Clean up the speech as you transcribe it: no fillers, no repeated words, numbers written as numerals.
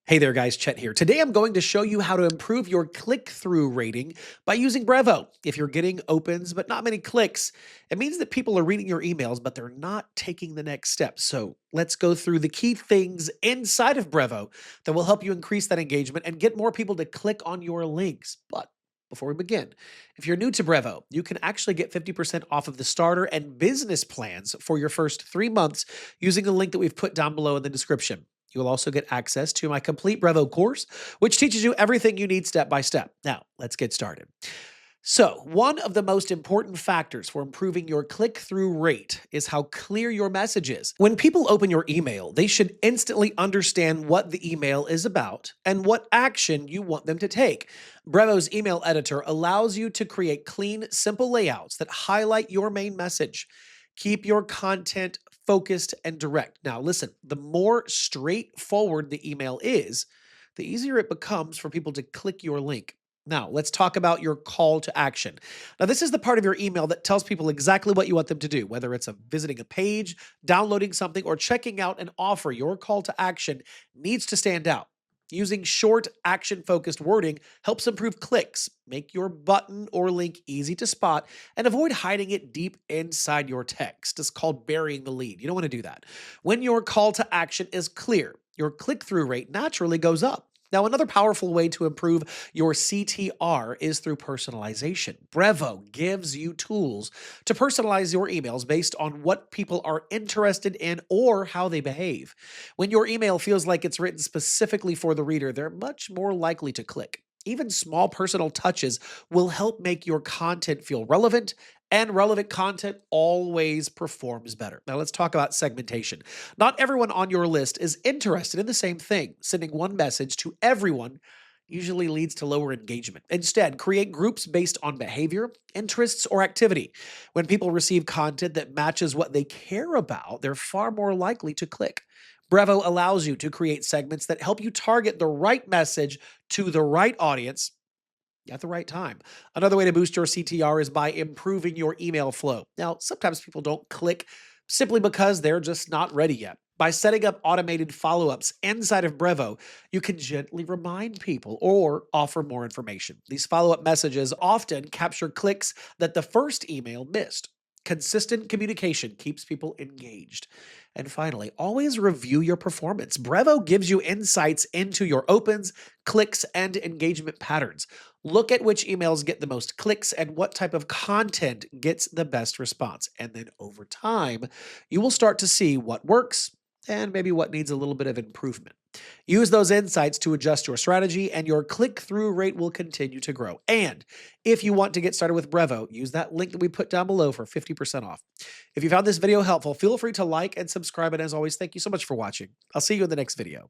Hey there, guys. Chet here. Today I'm going to show you how to improve your click through rating by using Brevo. If you're getting opens but not many clicks, it means that people are reading your emails but they're not taking the next step. So let's go through the key things inside of Brevo that will help you increase that engagement and get more people to click on your links. But before we begin, if you're new to Brevo, you can actually get 50% off of the starter and business plans for your first 3 months using the link that we've put down below in the description. You will also get access to my complete Brevo course, which teaches you everything you need step by step. Now, let's get started. So, one of the most important factors for improving your click through rate is how clear your message is. When people open your email, they should instantly understand what the email is about and what action you want them to take. Brevo's email editor allows you to create clean, simple layouts that highlight your main message. Keep your content focused and direct. Now, listen, the more straightforward the email is, the easier it becomes for people to click your link. Now, let's talk about your call to action. Now, this is the part of your email that tells people exactly what you want them to do, whether it's visiting a page, downloading something, or checking out an offer. Your call to action needs to stand out. Using short, action focused wording helps improve clicks, make your button or link easy to spot, and avoid hiding it deep inside your text. It's called burying the lead. You don't want to do that. When your call to action is clear, your click through rate naturally goes up. Now, another powerful way to improve your CTR is through personalization. Brevo gives you tools to personalize your emails based on what people are interested in or how they behave. When your email feels like it's written specifically for the reader, they're much more likely to click. Even small personal touches will help make your content feel relevant, and relevant content always performs better. Now, let's talk about segmentation. Not everyone on your list is interested in the same thing. Sending one message to everyone usually leads to lower engagement. Instead, create groups based on behavior, interests, or activity. When people receive content that matches what they care about, they're far more likely to click. Brevo allows you to create segments that help you target the right message to the right audience at the right time. Another way to boost your CTR is by improving your email flow. Now, sometimes people don't click simply because they're just not ready yet. By setting up automated follow ups inside of Brevo, you can gently remind people or offer more information. These follow up messages often capture clicks that the first email missed. Consistent communication keeps people engaged. And finally, always review your performance. Brevo gives you insights into your opens, clicks, and engagement patterns. Look at which emails get the most clicks and what type of content gets the best response. And then over time, you will start to see what works and maybe what needs a little bit of improvement. Use those insights to adjust your strategy, and your click through rate will continue to grow. And if you want to get started with Brevo, use that link that we put down below for 50% off. If you found this video helpful, feel free to like and subscribe. And as always, thank you so much for watching. I'll see you in the next video.